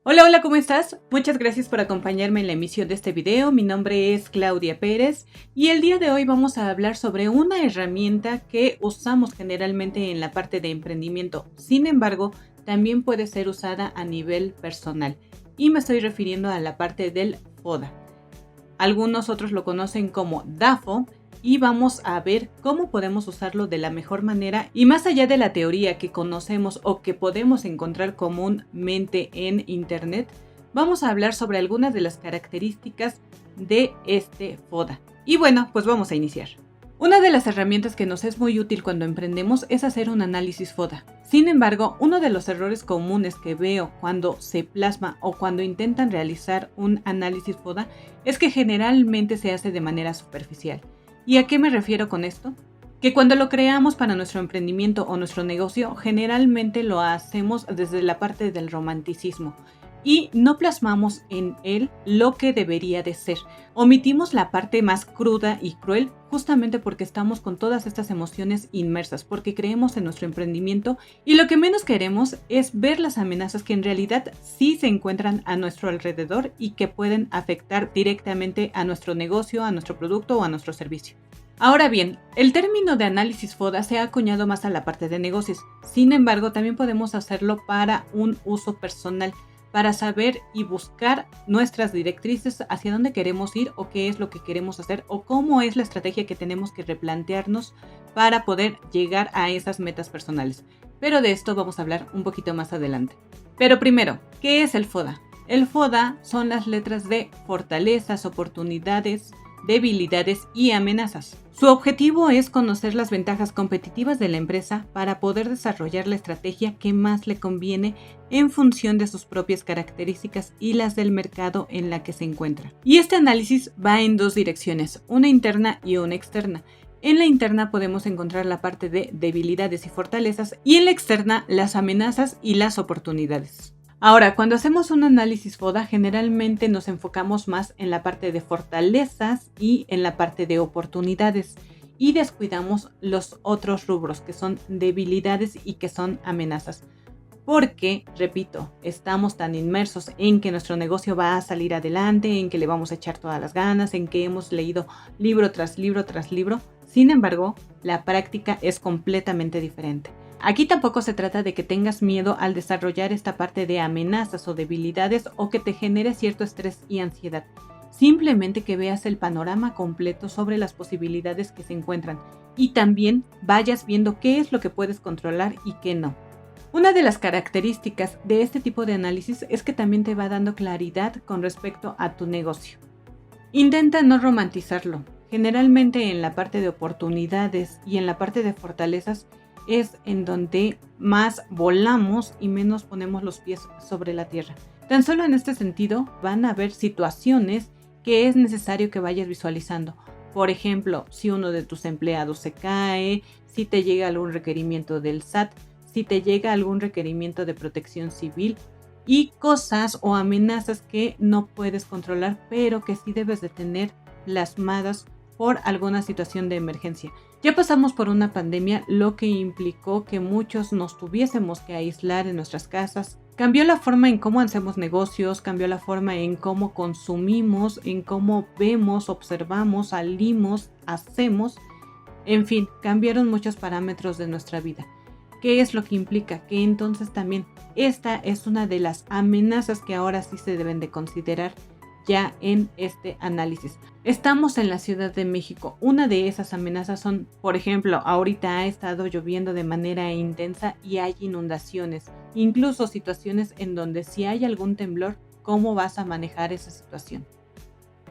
Hola, ¿cómo estás? Muchas gracias por acompañarme en la emisión de este video. Mi nombre es Claudia Pérez y el día de hoy vamos a hablar sobre una herramienta que usamos generalmente en la parte de emprendimiento. Sin embargo, también puede ser usada a nivel personal y me estoy refiriendo a la parte del FODA. Algunos otros lo conocen como DAFO y vamos a ver cómo podemos usarlo de la mejor manera y más allá de la teoría que conocemos o que podemos encontrar comúnmente en internet, vamos a hablar sobre algunas de las características de este FODA. Y bueno, pues vamos a iniciar. Una de las herramientas que nos es muy útil cuando emprendemos es hacer un análisis FODA. Sin embargo, uno de los errores comunes que veo cuando se plasma o cuando intentan realizar un análisis FODA es que generalmente se hace de manera superficial. ¿Y a qué me refiero con esto? Que cuando lo creamos para nuestro emprendimiento o nuestro negocio, generalmente lo hacemos desde la parte del romanticismo y no plasmamos en él lo que debería de ser. Omitimos la parte más cruda y cruel justamente porque estamos con todas estas emociones inmersas, porque creemos en nuestro emprendimiento y lo que menos queremos es ver las amenazas que en realidad sí se encuentran a nuestro alrededor y que pueden afectar directamente a nuestro negocio, a nuestro producto o a nuestro servicio. Ahora bien, el término de análisis FODA se ha acuñado más a la parte de negocios. Sin embargo, también podemos hacerlo para un uso personal, para saber y buscar nuestras directrices hacia dónde queremos ir o qué es lo que queremos hacer o cómo es la estrategia que tenemos que replantearnos para poder llegar a esas metas personales. Pero de esto vamos a hablar un poquito más adelante. Pero primero, ¿qué es el FODA? El FODA son las letras de fortalezas, oportunidades, debilidades y amenazas. Su objetivo es conocer las ventajas competitivas de la empresa para poder desarrollar la estrategia que más le conviene en función de sus propias características y las del mercado en la que se encuentra. Y este análisis va en dos direcciones, una interna y una externa. En la interna podemos encontrar la parte de debilidades y fortalezas y en la externa las amenazas y las oportunidades. Ahora, cuando hacemos un análisis FODA, generalmente nos enfocamos más en la parte de fortalezas y en la parte de oportunidades y descuidamos los otros rubros que son debilidades y que son amenazas. Porque, repito, estamos tan inmersos en que nuestro negocio va a salir adelante, en que le vamos a echar todas las ganas, en que hemos leído libro tras libro tras libro. Sin embargo, la práctica es completamente diferente. Aquí tampoco se trata de que tengas miedo al desarrollar esta parte de amenazas o debilidades o que te genere cierto estrés y ansiedad. Simplemente que veas el panorama completo sobre las posibilidades que se encuentran y también vayas viendo qué es lo que puedes controlar y qué no. Una de las características de este tipo de análisis es que también te va dando claridad con respecto a tu negocio. Intenta no romantizarlo. Generalmente en la parte de oportunidades y en la parte de fortalezas es en donde más volamos y menos ponemos los pies sobre la tierra. Tan solo en este sentido van a haber situaciones que es necesario que vayas visualizando. Por ejemplo, si uno de tus empleados se cae, si te llega algún requerimiento del SAT, si te llega algún requerimiento de protección civil y cosas o amenazas que no puedes controlar, pero que sí debes de tener plasmadas por alguna situación de emergencia. Ya pasamos por una pandemia, lo que implicó que muchos nos tuviésemos que aislar en nuestras casas. Cambió la forma en cómo hacemos negocios, cambió la forma en cómo consumimos, en cómo vemos, observamos, salimos, hacemos. En fin, cambiaron muchos parámetros de nuestra vida. ¿Qué es lo que implica? Que entonces también esta es una de las amenazas que ahora sí se deben de considerar ya en este análisis. Estamos en la Ciudad de México. Una de esas amenazas son, por ejemplo, ahorita ha estado lloviendo de manera intensa y hay inundaciones, incluso situaciones en donde si hay algún temblor, ¿cómo vas a manejar esa situación?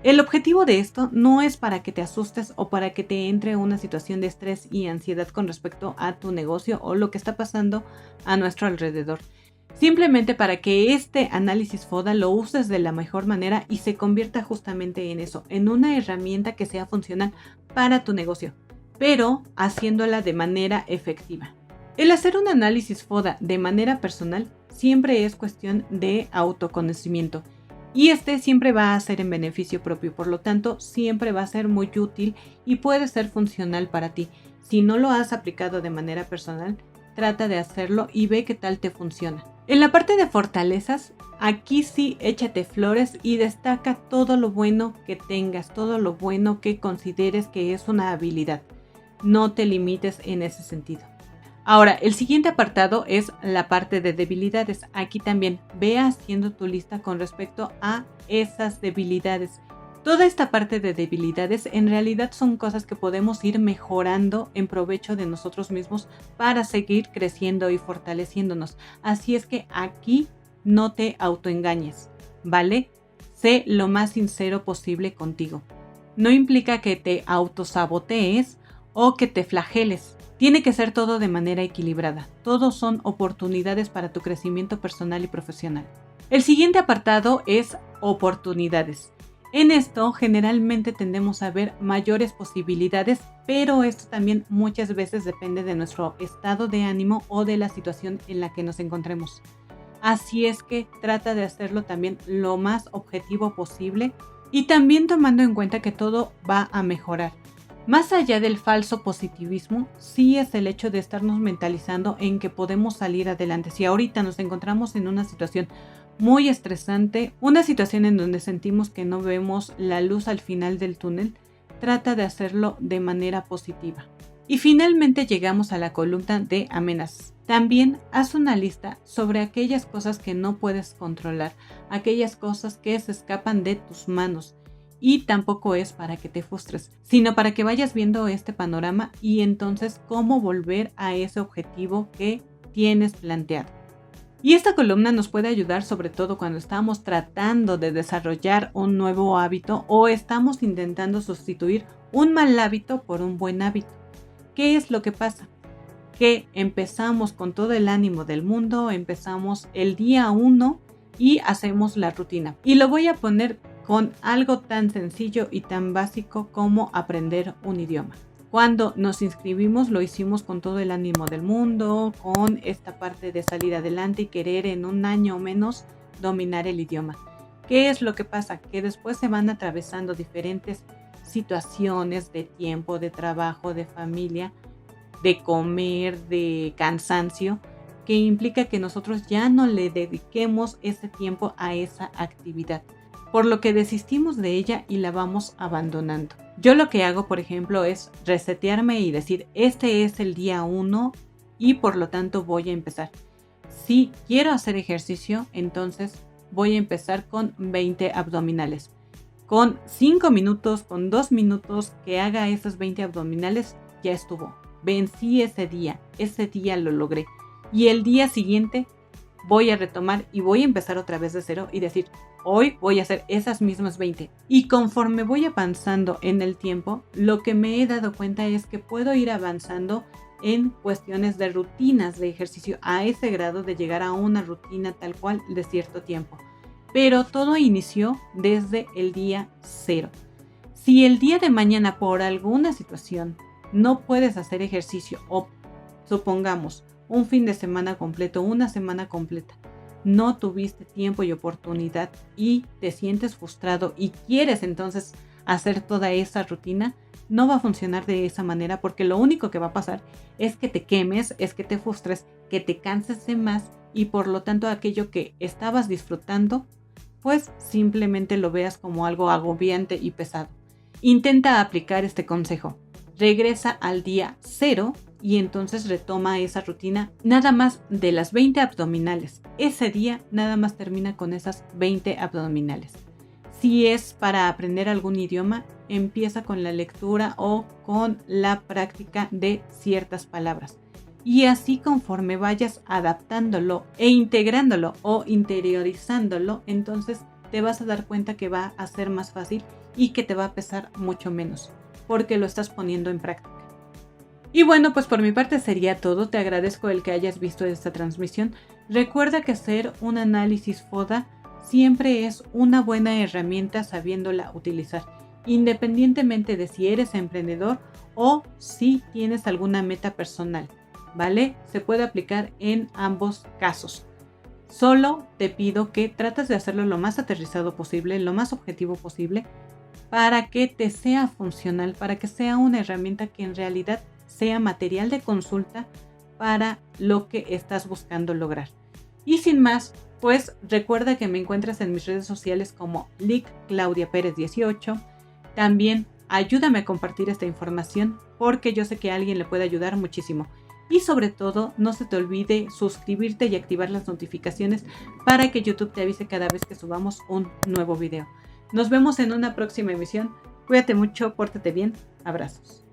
El objetivo de esto no es para que te asustes o para que te entre una situación de estrés y ansiedad con respecto a tu negocio o lo que está pasando a nuestro alrededor. Simplemente para que este análisis FODA lo uses de la mejor manera y se convierta justamente en eso, en una herramienta que sea funcional para tu negocio, pero haciéndola de manera efectiva. El hacer un análisis FODA de manera personal siempre es cuestión de autoconocimiento y este siempre va a ser en beneficio propio, por lo tanto siempre va a ser muy útil y puede ser funcional para ti. Si no lo has aplicado de manera personal, trata de hacerlo y ve qué tal te funciona. En la parte de fortalezas, aquí sí échate flores y destaca todo lo bueno que tengas, todo lo bueno que consideres que es una habilidad. No te limites en ese sentido. Ahora, el siguiente apartado es la parte de debilidades. Aquí también ve haciendo tu lista con respecto a esas debilidades. Toda esta parte de debilidades en realidad son cosas que podemos ir mejorando en provecho de nosotros mismos para seguir creciendo y fortaleciéndonos. Así es que aquí no te autoengañes, ¿vale? Sé lo más sincero posible contigo. No implica que te autosabotees o que te flageles. Tiene que ser todo de manera equilibrada. Todos son oportunidades para tu crecimiento personal y profesional. El siguiente apartado es oportunidades. En esto generalmente tendemos a ver mayores posibilidades, pero esto también muchas veces depende de nuestro estado de ánimo o de la situación en la que nos encontremos. Así es que trata de hacerlo también lo más objetivo posible y también tomando en cuenta que todo va a mejorar. Más allá del falso positivismo, sí es el hecho de estarnos mentalizando en que podemos salir adelante. Si ahorita nos encontramos en una situación muy estresante, una situación en donde sentimos que no vemos la luz al final del túnel, trata de hacerlo de manera positiva. Y finalmente llegamos a la columna de amenazas. También haz una lista sobre aquellas cosas que no puedes controlar, aquellas cosas que se escapan de tus manos. Y tampoco es para que te frustres, sino para que vayas viendo este panorama y entonces cómo volver a ese objetivo que tienes planteado. Y esta columna nos puede ayudar sobre todo cuando estamos tratando de desarrollar un nuevo hábito o estamos intentando sustituir un mal hábito por un buen hábito. ¿Qué es lo que pasa? Que empezamos con todo el ánimo del mundo, empezamos el día 1 y hacemos la rutina. Y lo voy a poner con algo tan sencillo y tan básico como aprender un idioma. Cuando nos inscribimos lo hicimos con todo el ánimo del mundo, con esta parte de salir adelante y querer en un año o menos dominar el idioma. ¿Qué es lo que pasa? Que después se van atravesando diferentes situaciones de tiempo, de trabajo, de familia, de comer, de cansancio, que implica que nosotros ya no le dediquemos ese tiempo a esa actividad, por lo que desistimos de ella y la vamos abandonando. Yo lo que hago, por ejemplo, es resetearme y decir, este es el día 1 y por lo tanto voy a empezar. Si quiero hacer ejercicio, entonces voy a empezar con 20 abdominales. Con 5 minutos, con 2 minutos que haga esos 20 abdominales, ya estuvo. Vencí ese día lo logré. Y el día siguiente voy a retomar y voy a empezar otra vez de cero y decir, hoy voy a hacer esas mismas 20. Y conforme voy avanzando en el tiempo, lo que me he dado cuenta es que puedo ir avanzando en cuestiones de rutinas de ejercicio a ese grado de llegar a una rutina tal cual de cierto tiempo. Pero todo inició desde el día 0. Si el día de mañana por alguna situación no puedes hacer ejercicio o supongamos un fin de semana completo, una semana completa, no tuviste tiempo y oportunidad y te sientes frustrado y quieres entonces hacer toda esa rutina, no va a funcionar de esa manera porque lo único que va a pasar es que te quemes, es que te frustres, que te canses de más y por lo tanto aquello que estabas disfrutando, pues simplemente lo veas como algo agobiante y pesado. Intenta aplicar este consejo. Regresa al día 0 y entonces retoma esa rutina nada más de las 20 abdominales. Ese día nada más termina con esas 20 abdominales. Si es para aprender algún idioma, empieza con la lectura o con la práctica de ciertas palabras. Y así conforme vayas adaptándolo e integrándolo o interiorizándolo, entonces te vas a dar cuenta que va a ser más fácil y que te va a pesar mucho menos, porque lo estás poniendo en práctica. Y bueno, pues por mi parte sería todo. Te agradezco el que hayas visto esta transmisión. Recuerda que hacer un análisis FODA siempre es una buena herramienta sabiéndola utilizar, independientemente de si eres emprendedor o si tienes alguna meta personal, ¿vale? Se puede aplicar en ambos casos. Solo te pido que trates de hacerlo lo más aterrizado posible, lo más objetivo posible, para que te sea funcional, para que sea una herramienta que en realidad sea material de consulta para lo que estás buscando lograr. Y sin más, pues recuerda que me encuentras en mis redes sociales como Lic Claudia Pérez 18. También ayúdame a compartir esta información porque yo sé que a alguien le puede ayudar muchísimo. Y sobre todo, no se te olvide suscribirte y activar las notificaciones para que YouTube te avise cada vez que subamos un nuevo video. Nos vemos en una próxima emisión. Cuídate mucho, pórtate bien. Abrazos.